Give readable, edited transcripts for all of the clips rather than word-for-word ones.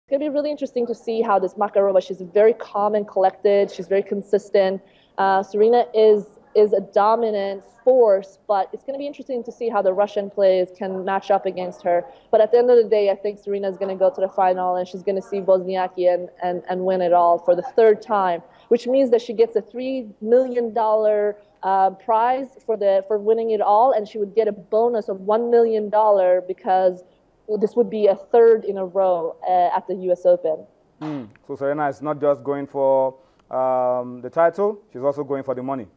going to be really interesting to see how this Makarova, she's very calm and collected. She's very consistent. Serena is a dominant force, but it's going to be interesting to see how the Russian players can match up against her. But at the end of the day, I think Serena is going to go to the final and she's going to see Wozniacki and win it all for the third time, which means that she gets a $3 million prize for winning it all, and she would get a bonus of $1 million because this would be a third in a row at the U.S. Open. So Serena is not just going for the title, she's also going for the money.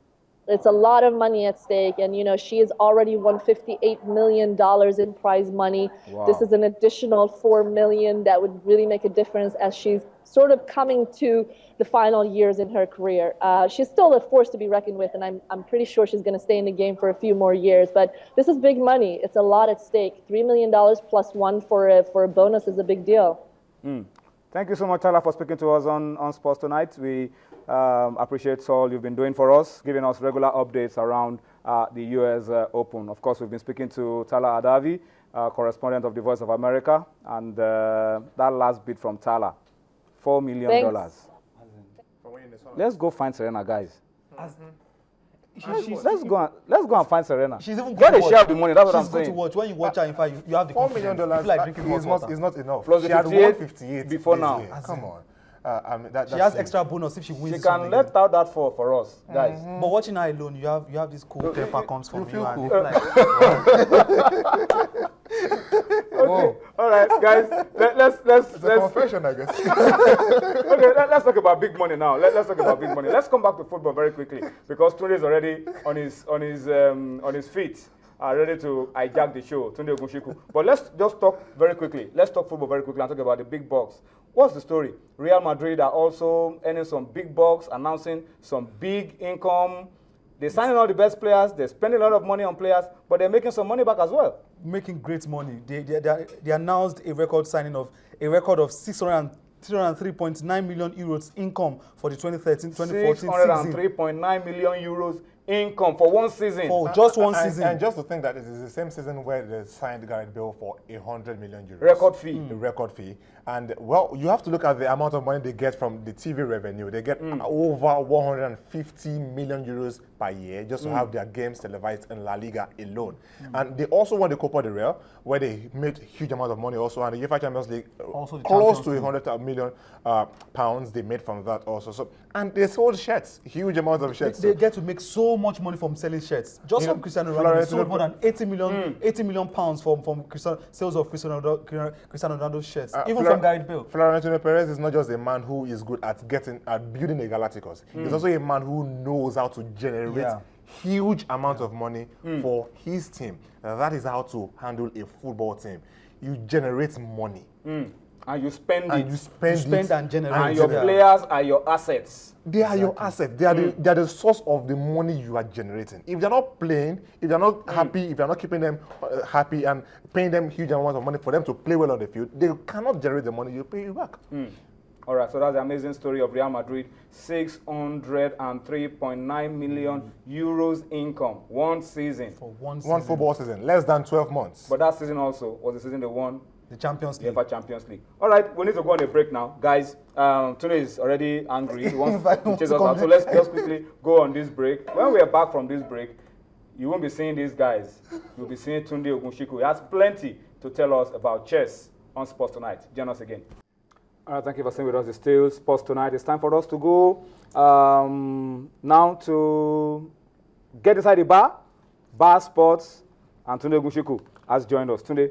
It's a lot of money at stake, and she has already won $58 million in prize money. Wow. This is an additional $4 million that would really make a difference as she's sort of coming to the final years in her career. She's still a force to be reckoned with, and I'm pretty sure she's going to stay in the game for a few more years. But this is big money. It's a lot at stake. $3 million plus one for a bonus is a big deal. Thank you so much, Tala, for speaking to us on Sports Tonight. We appreciate all you've been doing for us, giving us regular updates around the U.S. Open. Of course, we've been speaking to Tala Adavi, correspondent of the Voice of America, and that last bit from Tala, $4 million. Thanks. Let's go find Serena, guys. Let's go and find Serena. She's even get a share of the money. That's what I'm She's good saying. to watch. When you watch her, in fact, you have the $4 million confidence. Like drinking hot water. is not enough. Plus she the had 58 158 before now. Come on. She has extra bonus if she wins. She can let out that for us, guys. But watching her alone, you have this cool pepper comes from you. And cool. Okay. All right, guys. Let's confession, I guess. Okay, let's talk about big money now. Let's talk about big money. Let's come back to football very quickly because Tunde is already on his feet, ready to hijack the show. Tunde Ogunshiku. But let's just talk very quickly. Let's talk football very quickly and talk about the big bucks. What's the story? Real Madrid are also earning some big bucks, announcing some big income. They're signing all the best players. They're spending a lot of money on players, but they're making some money back as well. making great money. They announced a record signing of a record of 303.9 million euros income for the 2013-2014 season. 603.9 million euros income for one season. For just one season. And just to think that it is the same season where they signed Gareth Bale for 100 million euros. Record fee. The record fee. And, well, you have to look at the amount of money they get from the TV revenue. They get over 150 million euros per year just to have their games televised in La Liga alone. And they also won the Copa del Rey, where they made huge amount of money also. And the UEFA Champions League, also the close Champions to 100 million pounds they made from that also. So, and they sold shirts, huge amounts of shirts. They get to make so much money from selling shirts. Just from Cristiano Ronaldo, they sold more than 80 million pounds from sales of Cristiano Ronaldo's shirts. Even from Gareth Bale. Florentino Perez is not just a man who is good at building a Galacticos. He's also a man who knows how to generate huge amounts of money for his team. That is how to handle a football team. You generate money. And you spend it. You spend and generate. And your players are your assets. They are your assets. They are the source of the money you are generating. If they're not playing, if they're not happy, if you're not keeping them happy and paying them huge amounts of money for them to play well on the field, they cannot generate the money you pay you back. All right, so that's the amazing story of Real Madrid. 603.9 million euros income, one season. For one football season, less than 12 months. But that season also was the season they won the Champions League. UEFA Champions League. All right, we need to go on a break now. Guys, Tune is already angry. He wants to chase us out. So let's just quickly go on this break. When we are back from this break, you won't be seeing these guys. You'll be seeing Tunde Ogunshiku. He has plenty to tell us about chess on Sports Tonight. Join us again. All right, thank you for staying with us. It's still Sports Tonight. It's time for us to go now to get inside the bar sports, and Tunde Ogunshiku has joined us. Tunde,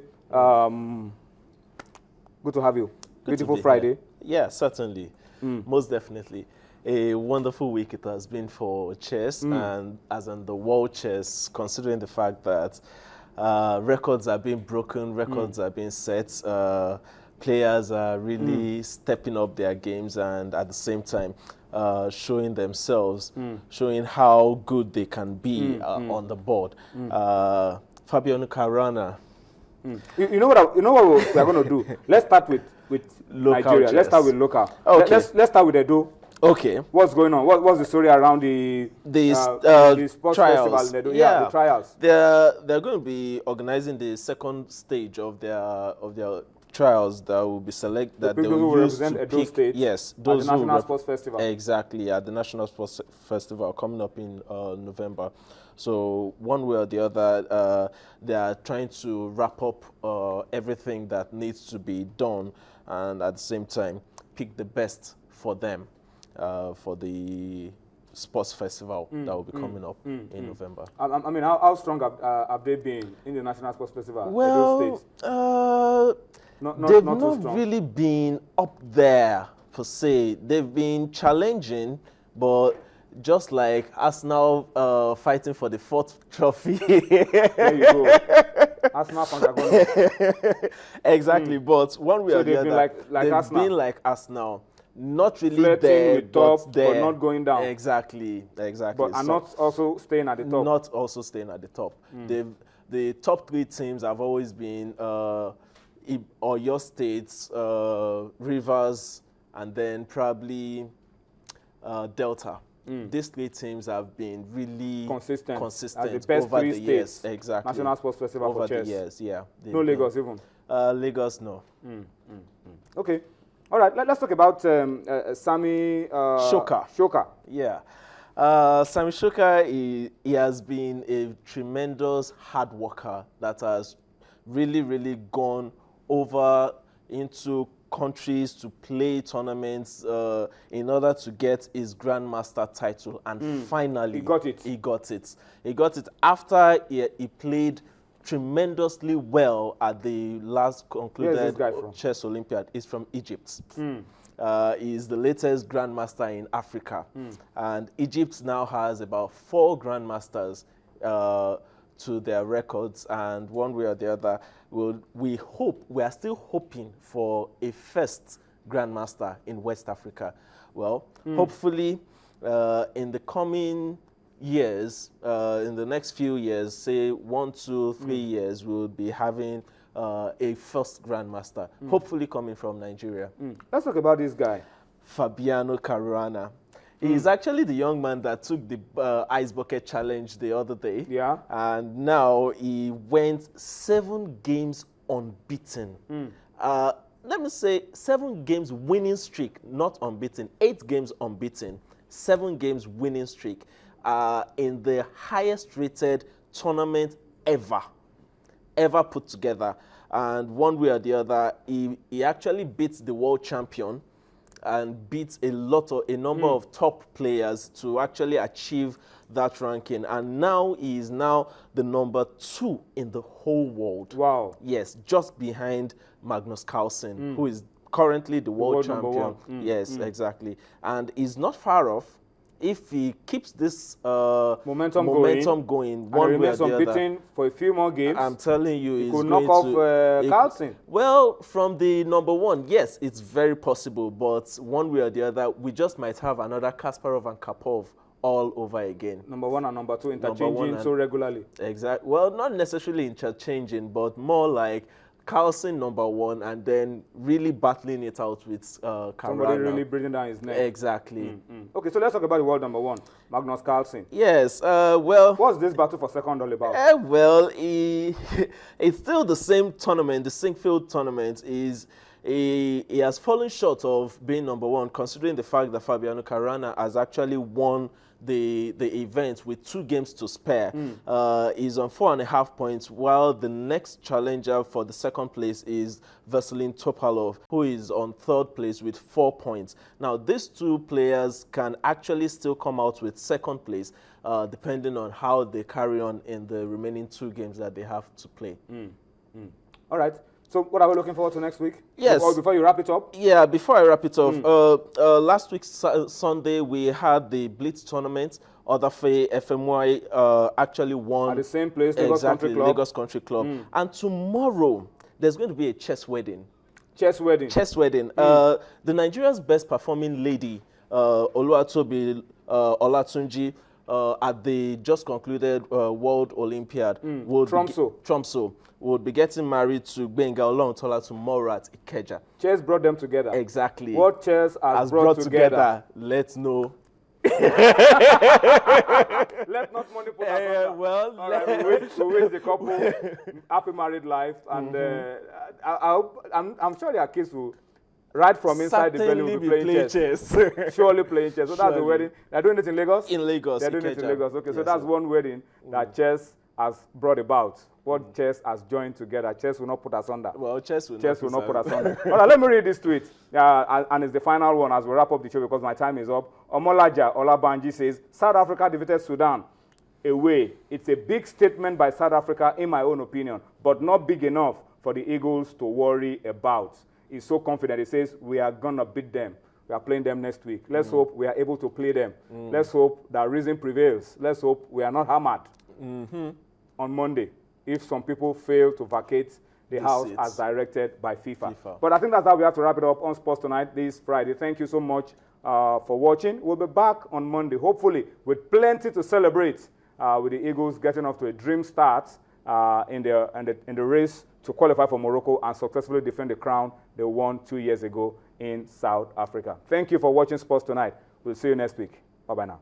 good to have you. Beautiful Friday. Here. Yeah, certainly. Most definitely. A wonderful week it has been for chess, and as in the world chess, considering the fact that records are being broken, records are being set, players are really stepping up their games and at the same time showing themselves, showing how good they can be on the board. Fabiano Caruana. You know what we are going to do? Let's start with Nigeria. Chess. Let's start with local. Okay. Let's start with Edo. Okay. What's going on? What's the story around the sports trials? festival in Edo? Yeah, the trials. They're going to be organizing the second stage of their trials that will be selected, that they people who will use represent to Edo pick, State yes, at those the who National Sports Festival. Exactly, at the National Sports Festival coming up in November. So one way or the other, they are trying to wrap up everything that needs to be done, and at the same time pick the best for them for the sports festival that will be coming up in November. I mean, how strong have they been in the National Sports Festival? Well, Edo State? They've not too strong. really been up there per se. They've been challenging, but just like Arsenal fighting for the 4th trophy. There you go. Arsenal fans are going Exactly, but one way So or the they've other, been like they've Arsenal. been like Arsenal. Not really Flirting there, with top, but there. but not going down. Exactly. But are So- not also staying at the top. not also staying at the top. The top 3 teams have always been Oyo States, Rivers, and then probably Delta. These 3 teams have been really Consistent. As the best over 3 the years. states. Exactly. National Sports Festival over for chess. the years, yeah. They've No been- Lagos even. Lagos, no. Okay. All right. Let's talk about Sammy Shoka. Yeah. Sammy Shoka, he has been a tremendous hard worker that has really gone over into countries to play tournaments in order to get his Grandmaster title. And finally, He got it. He got it. He got it after he played tremendously well at the last Where is concluded this guy from? Chess Olympiad. He's from Egypt. He's the latest Grandmaster in Africa. And Egypt now has about 4 Grandmasters to their records. And one way or the other, we are still hoping for a first Grandmaster in West Africa. Well, hopefully in the coming years, in the next few years, say 1, 2, 3 years, we'll be having a first Grandmaster, hopefully coming from Nigeria. Let's talk about this guy. Fabiano Caruana. He's actually the young man that took the Ice Bucket Challenge the other day. Yeah. And now he went 7 games unbeaten. Let me say 7 games winning streak, not unbeaten. 8 games unbeaten, 7 games winning streak in the highest rated tournament ever put together. And one way or the other, he actually beats the world champion and beats a number of top players to actually achieve that ranking. And now he is now the number 2 in the whole world. Wow. Yes, just behind Magnus Carlsen, who is currently the world number champion. Yes, exactly. And he's not far off. If he keeps this momentum going, one way or the other, for a few more games, I'm telling you, he he's could going knock off Carlsen. Well, from the number 1, yes, it's very possible. But one way or the other, we just might have another Kasparov and Karpov all over again. Number 1 and number 2 interchanging so regularly. Exactly. Well, not necessarily interchanging, but more like Carlsen number 1 and then really battling it out with Caruana. Somebody really breathing down his neck. Exactly. Okay, so let's talk about the world number 1, Magnus Carlsen. Yes, well... What's this battle for second all about? Well, it's still the same tournament, the Sinkfield tournament. He has fallen short of being number 1, considering the fact that Fabiano Caruana has actually won the event with 2 games to spare. He's on 4.5 points, while the next challenger for the second place is Veselin Topalov, who is on 3rd place with 4 points. Now, these 2 players can actually still come out with second place, depending on how they carry on in the remaining 2 games that they have to play. All right. So what are we looking forward to next week? Yes. Or before you wrap it up? Yeah, before I wrap it up, last week Sunday we had the Blitz tournament. Odafe FMY actually won. At the same place, Lagos Country Club. Lagos Country Club. And tomorrow there's going to be a chess wedding. Chess wedding. Chess wedding. The Nigeria's best performing lady, Oluwatobi Olatunji, at the just concluded World Olympiad, Tromso, would be getting married to Benga Olontola tomorrow at Ikeja. Chess brought them together. Exactly. What chess has brought together? Let's know Let not money put us under. Well, all right, we wish the couple happy married life, and I'm sure their kids will, right from inside the belly, will be playing chess. Surely playing chess. So that's the wedding. They're doing it in Lagos? In Lagos. They're doing it in Lagos. Okay, yes, so that's one wedding that chess has brought about. What chess has joined together. Chess will not put us under. Well, chess will not put us under. All right, let me read this tweet. And it's the final one as we wrap up the show because my time is up. Omolaja Olabanji says, South Africa defeated Sudan away. It's a big statement by South Africa, in my own opinion, but not big enough for the Eagles to worry about. He's so confident. He says, we are going to beat them. We are playing them next week. Let's hope we are able to play them. Let's hope that reason prevails. Let's hope we are not hammered on Monday if some people fail to vacate the house as directed by FIFA. But I think that's how we have to wrap it up on Sports Tonight this Friday. Thank you so much for watching. We'll be back on Monday, hopefully, with plenty to celebrate with the Eagles getting off to a dream start in the race to qualify for Morocco and successfully defend the crown they won 2 years ago in South Africa. Thank you for watching Sports Tonight. We'll see you next week. Bye-bye now.